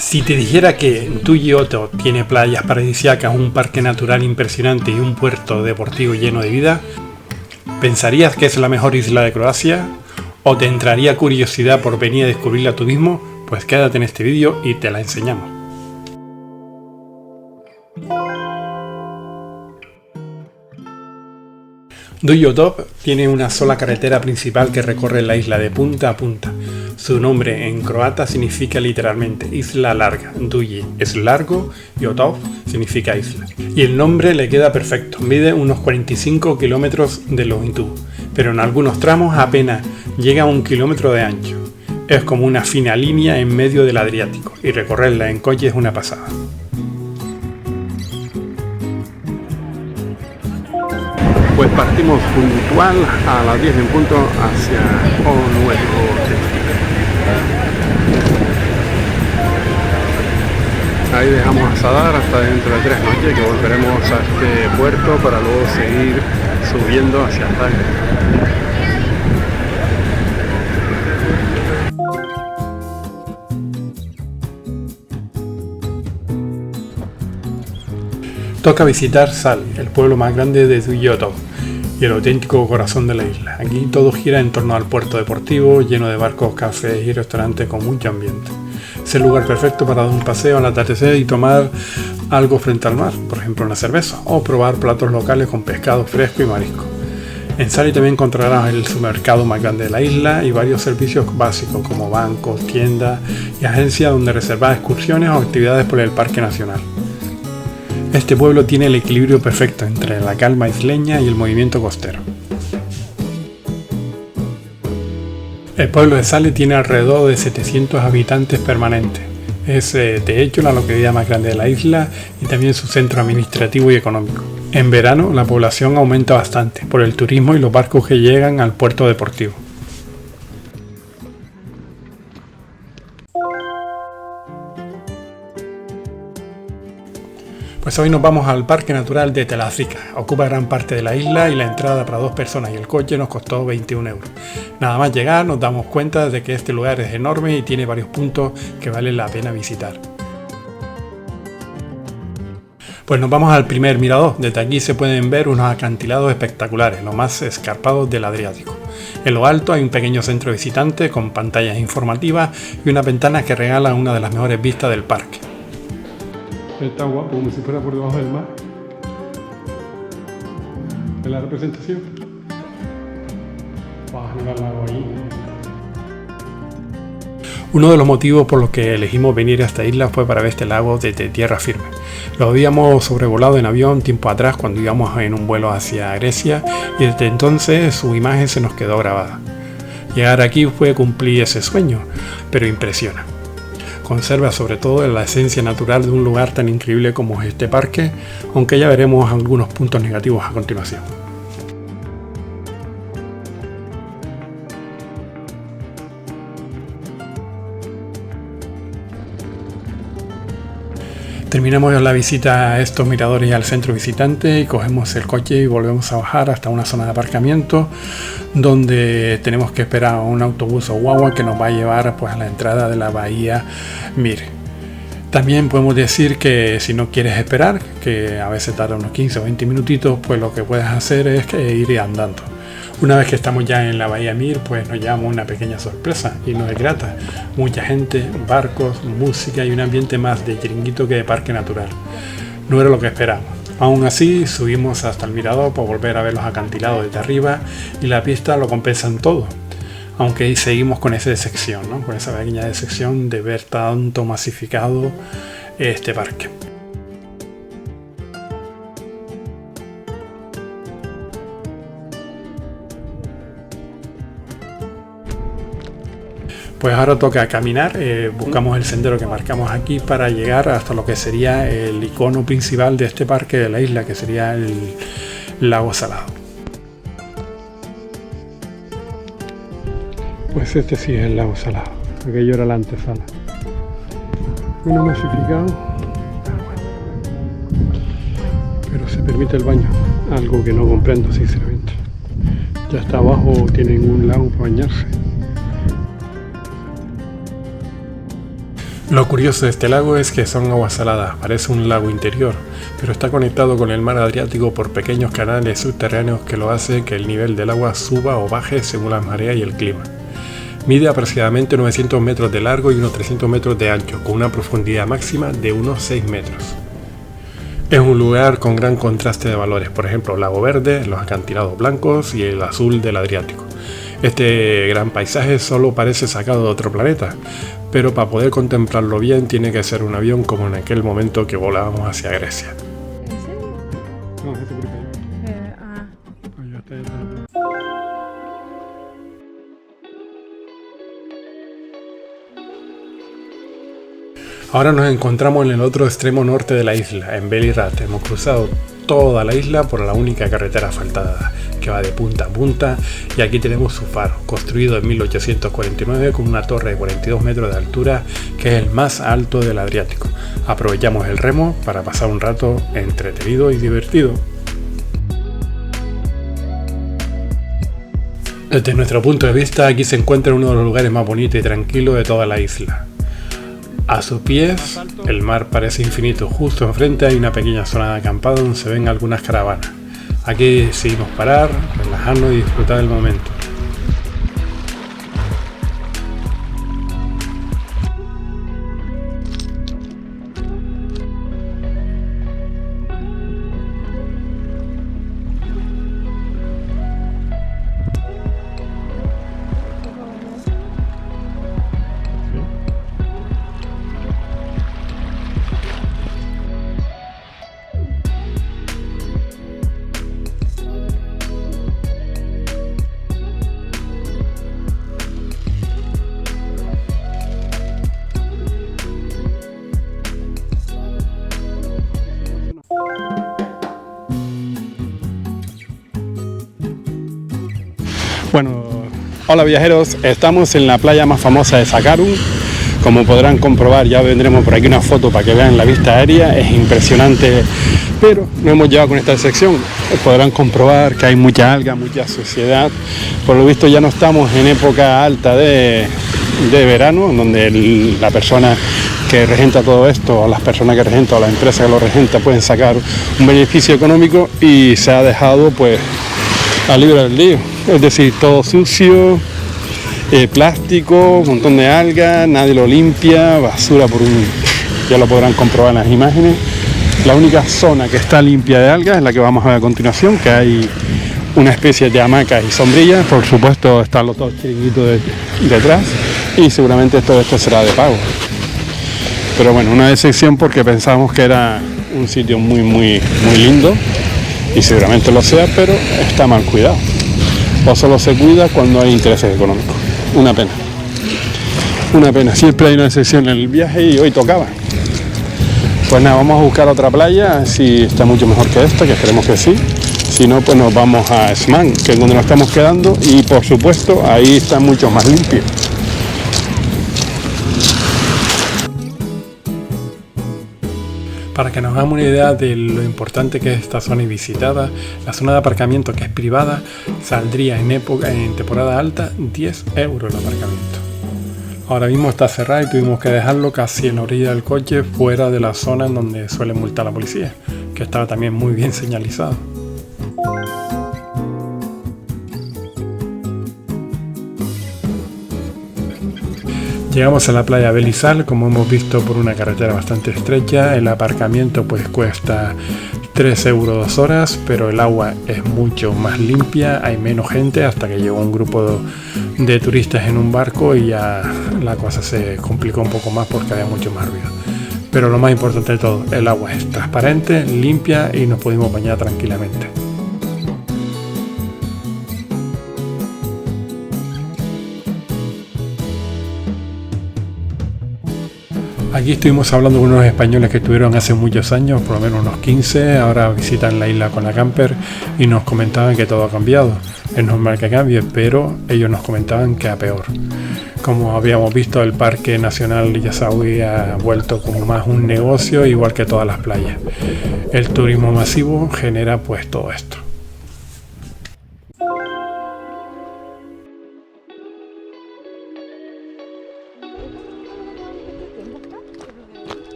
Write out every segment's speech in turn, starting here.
Si te dijera que Duyi Otok tiene playas paradisíacas, un parque natural impresionante y un puerto deportivo lleno de vida, ¿pensarías que es la mejor isla de Croacia? ¿O te entraría curiosidad por venir a descubrirla tú mismo? Pues quédate en este vídeo y te la enseñamos. Duyi Otok tiene una sola carretera principal que recorre la isla de punta a punta. Su nombre en croata significa literalmente isla larga. Duyi es largo y Otok significa isla. Y el nombre le queda perfecto. Mide unos 45 kilómetros de longitud, pero en algunos tramos apenas llega a 1 kilómetro de ancho. Es como una fina línea en medio del Adriático y recorrerla en coche es una pasada. Pues partimos puntual a las 10 en punto hacia nuestro destino. Ahí dejamos a Zadar hasta dentro de 3 noches, que volveremos a este puerto para luego seguir subiendo hacia Zagreb. Toca visitar Sali, el pueblo más grande de Duyi Otok y el auténtico corazón de la isla. Aquí todo gira en torno al puerto deportivo, lleno de barcos, cafés y restaurantes con mucho ambiente. Es el lugar perfecto para dar un paseo al atardecer y tomar algo frente al mar, por ejemplo una cerveza, o probar platos locales con pescado fresco y marisco. En Sali también encontrarás el supermercado más grande de la isla y varios servicios básicos como bancos, tiendas y agencias donde reservar excursiones o actividades por el Parque Nacional. Este pueblo tiene el equilibrio perfecto entre la calma isleña y el movimiento costero. El pueblo de Sali tiene alrededor de 700 habitantes permanentes. Es de hecho la localidad más grande de la isla y también su centro administrativo y económico. En verano la población aumenta bastante por el turismo y los barcos que llegan al puerto deportivo. Pues hoy nos vamos al Parque Natural de Telašćika. Ocupa gran parte de la isla y la entrada para 2 personas y el coche nos costó 21 euros. Nada más llegar nos damos cuenta de que este lugar es enorme y tiene varios puntos que vale la pena visitar. Pues nos vamos al primer mirador. Desde aquí se pueden ver unos acantilados espectaculares, los más escarpados del Adriático. En lo alto hay un pequeño centro visitante con pantallas informativas y unas ventanas que regalan una de las mejores vistas del parque. Está guapo, como si fuera por debajo del mar. ¿En la representación? Vamos a mirar el lago ahí. Uno de los motivos por los que elegimos venir a esta isla fue para ver este lago desde tierra firme. Lo habíamos sobrevolado en avión tiempo atrás cuando íbamos en un vuelo hacia Grecia y desde entonces su imagen se nos quedó grabada. Llegar aquí fue cumplir ese sueño, pero impresiona. Conserva sobre todo la esencia natural de un lugar tan increíble como es este parque, aunque ya veremos algunos puntos negativos a continuación. Terminamos la visita a estos miradores y al centro visitante y cogemos el coche y volvemos a bajar hasta una zona de aparcamiento donde tenemos que esperar a un autobús o guagua que nos va a llevar pues, a la entrada de la bahía Mir. También podemos decir que si no quieres esperar, que a veces tarda unos 15 o 20 minutitos, pues lo que puedes hacer es que ir andando. Una vez que estamos ya en la bahía Mir, pues nos llevamos una pequeña sorpresa y nos es grata. Mucha gente, barcos, música y un ambiente más de chiringuito que de parque natural. No era lo que esperábamos. Aún así, subimos hasta el mirador para volver a ver los acantilados desde arriba y la pista lo compensan todo. Aunque seguimos con esa decepción, ¿no? Con esa pequeña decepción de ver tanto masificado este parque. Pues ahora toca caminar, buscamos el sendero que marcamos aquí para llegar hasta lo que sería el icono principal de este parque de la isla, que sería el lago Salado. Pues este sí es el lago Salado, aquello era la antesala. Bueno, masificado, pero se permite el baño, algo que no comprendo sinceramente. Ya está abajo, tienen un lago para bañarse. Lo curioso de este lago es que son aguas saladas, parece un lago interior, pero está conectado con el mar Adriático por pequeños canales subterráneos que lo hace que el nivel del agua suba o baje según la marea y el clima. Mide aproximadamente 900 metros de largo y unos 300 metros de ancho, con una profundidad máxima de unos 6 metros. Es un lugar con gran contraste de valores, por ejemplo, lago verde, los acantilados blancos y el azul del Adriático. Este gran paisaje solo parece sacado de otro planeta, pero para poder contemplarlo bien tiene que ser un avión como en aquel momento que volábamos hacia Grecia. ¿En serio? No, ese por ahí. Ahora nos encontramos en el otro extremo norte de la isla, en Belirat. Hemos cruzado toda la isla por la única carretera asfaltada que va de punta a punta, y aquí tenemos su faro, construido en 1849 con una torre de 42 metros de altura que es el más alto del Adriático. Aprovechamos el remo para pasar un rato entretenido y divertido. Desde nuestro punto de vista, aquí se encuentra uno de los lugares más bonitos y tranquilos de toda la isla. A sus pies, el mar parece infinito. Justo enfrente hay una pequeña zona de acampado donde se ven algunas caravanas. Aquí decidimos parar, relajarnos y disfrutar del momento. Bueno, hola viajeros, estamos en la playa más famosa de Sakarun. Como podrán comprobar, ya vendremos por aquí una foto para que vean la vista aérea, es impresionante, pero no hemos llegado con esta sección. Podrán comprobar que hay mucha alga, mucha suciedad. Por lo visto ya no estamos en época alta de verano, donde la persona que regenta todo esto, o las personas que regentan, o la empresa que lo regenta, pueden sacar un beneficio económico, y se ha dejado pues a libre albedrío, es decir, todo sucio, plástico, un montón de algas, nadie lo limpia, basura ya lo podrán comprobar en las imágenes. La única zona que está limpia de algas es la que vamos a ver a continuación, que hay una especie de hamacas y sombrillas. Por supuesto están los dos chiringuitos detrás, y seguramente todo esto será de pago. Pero bueno, una decepción porque pensábamos que era un sitio muy lindo, y seguramente lo sea, pero está mal cuidado, o solo se cuida cuando hay intereses económicos. Una pena, siempre hay una excepción en el viaje y hoy tocaba. Pues nada, vamos a buscar otra playa, si está mucho mejor que esta, que esperemos que sí. Si no, pues nos vamos a Esmán, que es donde nos estamos quedando, y por supuesto ahí está mucho más limpio. Para que nos hagamos una idea de lo importante que es esta zona y visitada, la zona de aparcamiento, que es privada, saldría en temporada alta 10 euros el aparcamiento. Ahora mismo está cerrado y tuvimos que dejarlo casi en la orilla del coche, fuera de la zona en donde suele multar la policía, que estaba también muy bien señalizado. Llegamos a la playa Belizal, como hemos visto, por una carretera bastante estrecha. El aparcamiento pues cuesta 3 euros 2 horas, pero el agua es mucho más limpia, hay menos gente, hasta que llegó un grupo de turistas en un barco y ya la cosa se complicó un poco más porque había mucho más ruido. Pero lo más importante de todo, el agua es transparente, limpia, y nos pudimos bañar tranquilamente. Aquí estuvimos hablando con unos españoles que estuvieron hace muchos años, por lo menos unos 15, ahora visitan la isla con la camper, y nos comentaban que todo ha cambiado. Es normal que cambie, pero ellos nos comentaban que a peor. Como habíamos visto, el Parque Nacional Yasaui ha vuelto como más un negocio, igual que todas las playas. El turismo masivo genera pues todo esto.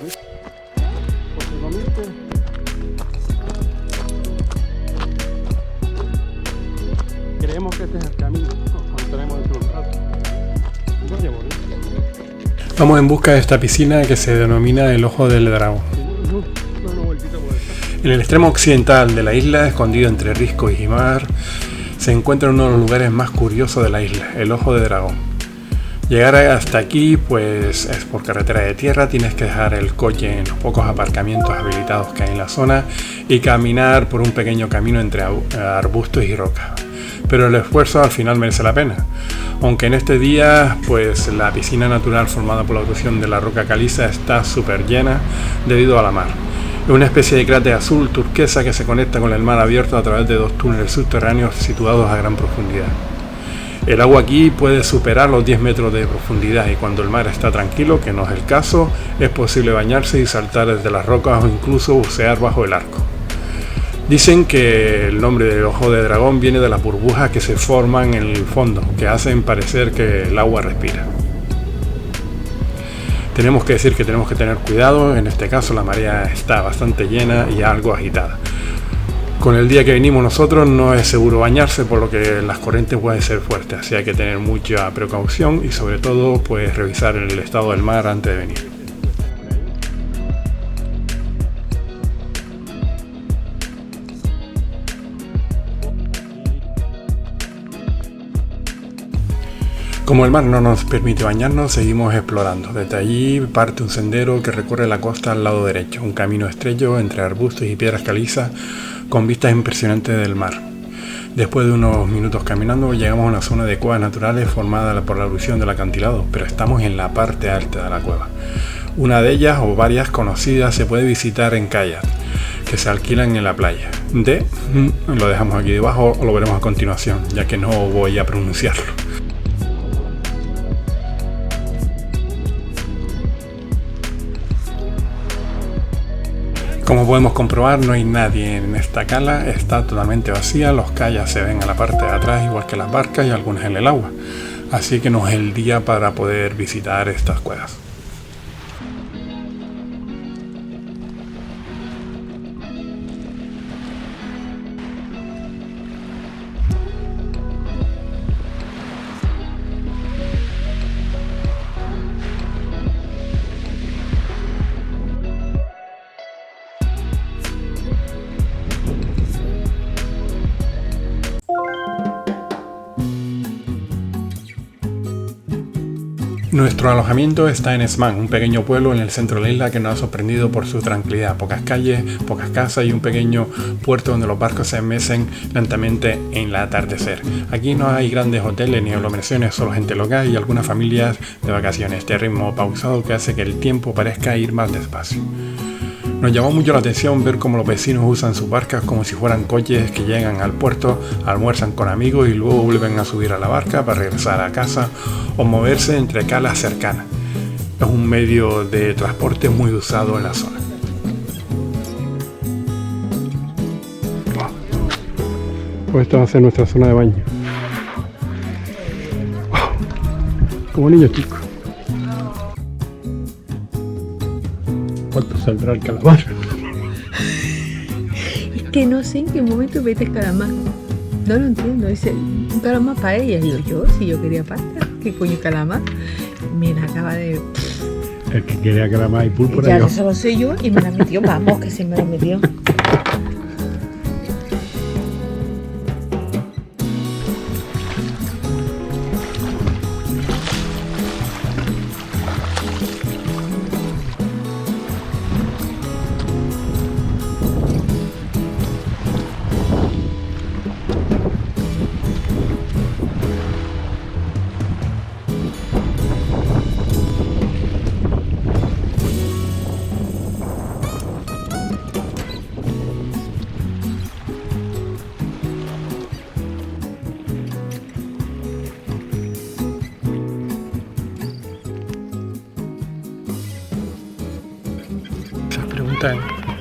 ¿viste? Porque comiste. Creemos que este es el camino. Nos encontraremos dentro de un rato. Vaya bonito. Vamos en busca de esta piscina que se denomina el Ojo del Dragón. En el extremo occidental de la isla, escondido entre risco y jimar, se encuentra uno de los lugares más curiosos de la isla, el Ojo de Dragón. Llegar hasta aquí pues es por carretera de tierra, tienes que dejar el coche en los pocos aparcamientos habilitados que hay en la zona y caminar por un pequeño camino entre arbustos y rocas. Pero el esfuerzo al final merece la pena. Aunque en este día pues la piscina natural formada por la erupción de la roca caliza está súper llena debido a la mar. Es una especie de cráter azul turquesa que se conecta con el mar abierto a través de dos túneles subterráneos situados a gran profundidad. El agua aquí puede superar los 10 metros de profundidad y cuando el mar está tranquilo, que no es el caso, es posible bañarse y saltar desde las rocas o incluso bucear bajo el arco. Dicen que el nombre del Ojo de Dragón viene de las burbujas que se forman en el fondo, que hacen parecer que el agua respira. Tenemos que decir que tenemos que tener cuidado, en este caso la marea está bastante llena y algo agitada. Con el día que venimos nosotros no es seguro bañarse, por lo que las corrientes pueden ser fuertes, así hay que tener mucha precaución y sobre todo pues revisar el estado del mar antes de venir. Como el mar no nos permite bañarnos, seguimos explorando. Desde allí parte un sendero que recorre la costa al lado derecho, un camino estrecho entre arbustos y piedras calizas con vistas impresionantes del mar. Después de unos minutos caminando llegamos a una zona de cuevas naturales formada por la erupción del acantilado, pero estamos en la parte alta de la cueva. Una de ellas o varias conocidas se puede visitar en kayak, que se alquilan en la playa. Lo dejamos aquí debajo o lo veremos a continuación, ya que no voy a pronunciarlo. Como podemos comprobar, no hay nadie en esta cala, está totalmente vacía, los kayaks se ven a la parte de atrás igual que las barcas y algunas en el agua, así que no es el día para poder visitar estas cuevas. Nuestro alojamiento está en Esmán, un pequeño pueblo en el centro de la isla que nos ha sorprendido por su tranquilidad, pocas calles, pocas casas y un pequeño puerto donde los barcos se mecen lentamente en el atardecer. Aquí no hay grandes hoteles ni aglomeraciones, solo gente local y algunas familias de vacaciones. Este ritmo pausado que hace que el tiempo parezca ir más despacio. Nos llamó mucho la atención ver cómo los vecinos usan sus barcas como si fueran coches que llegan al puerto, almuerzan con amigos y luego vuelven a subir a la barca para regresar a casa o moverse entre calas cercanas. Es un medio de transporte muy usado en la zona. Pues esta va a ser nuestra zona de baño. Como niños chicos. ¿Cuánto saldrá el calamar? Es que no sé en qué momento metes calamar. No lo entiendo. Dice, un calamar para ella. Digo, si yo quería pasta, ¿qué coño calamar? Mira, acaba de... El que quería calamar y púrpura. Ya eso lo sé yo y me la metió. Vamos, que se me la metió.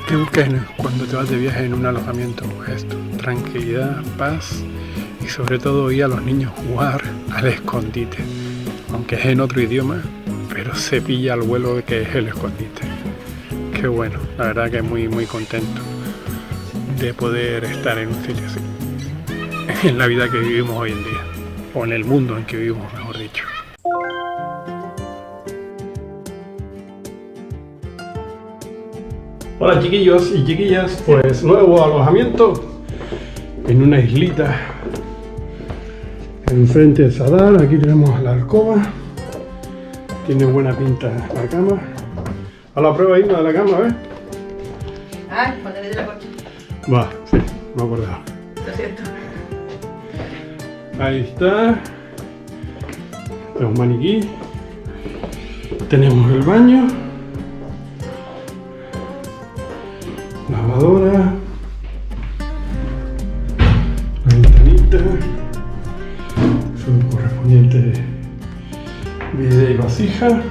¿Qué buscas cuando te vas de viaje en un alojamiento? Esto, tranquilidad, paz y sobre todo ir a los niños jugar al escondite, aunque es en otro idioma, pero se pilla al vuelo de que es el escondite. Qué bueno, la verdad que muy contento de poder estar en un sitio así, en la vida que vivimos hoy en día, o en el mundo en que vivimos, mejor dicho. Hola chiquillos y chiquillas, pues nuevo alojamiento en una islita enfrente de Sadar. Aquí tenemos la alcoba, tiene buena pinta la cama. A la prueba Isma de la cama, ¿ves? Ay, cuando le dé la coche. Va, sí, me acordaba. Lo siento. Ahí está. Tenemos un maniquí. Tenemos el baño. Lavadora. La ventanita. Su correspondiente bidé y vasija.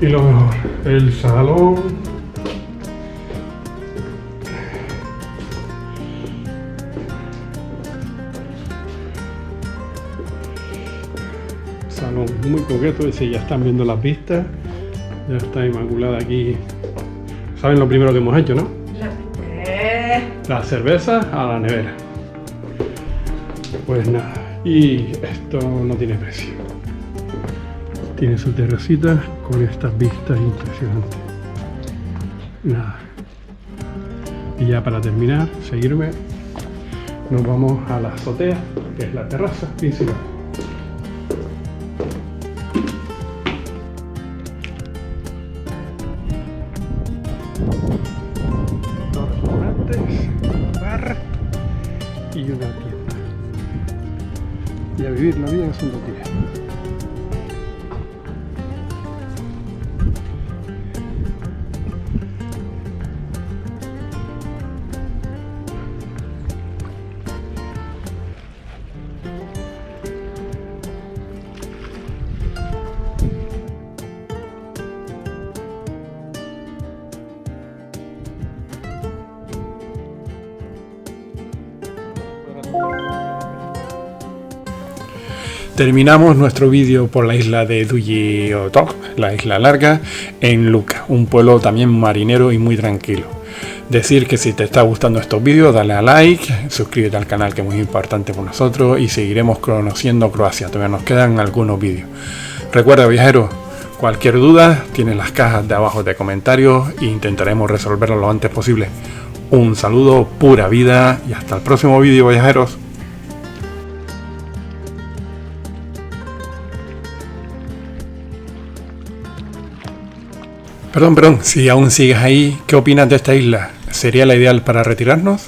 Y lo mejor, el salón. Salón muy coqueto, ese ya están viendo las vistas. Ya está inmaculada aquí. ¿Saben lo primero que hemos hecho, no? La cerveza a la nevera. Pues nada, y esto no tiene precio. Tiene su terracita con estas vistas impresionantes. Nada. Y ya para terminar, seguirme, nos vamos a la azotea, que es la terraza principal. Dos restaurantes, un bar y una tienda. Y a vivir la vida en Santa Tía. Terminamos nuestro vídeo por la isla de Dulli Otok, la isla larga, en Luca, un pueblo también marinero y muy tranquilo. Decir que si te está gustando estos vídeos, dale a like, suscríbete al canal, que es muy importante por nosotros, y seguiremos conociendo Croacia. Todavía nos quedan algunos vídeos. Recuerda, viajeros, cualquier duda, tienes las cajas de abajo de comentarios e intentaremos resolverlo lo antes posible. Un saludo, pura vida, y hasta el próximo vídeo, viajeros. Perdón, si aún sigues ahí, ¿qué opinas de esta isla? ¿Sería la ideal para retirarnos?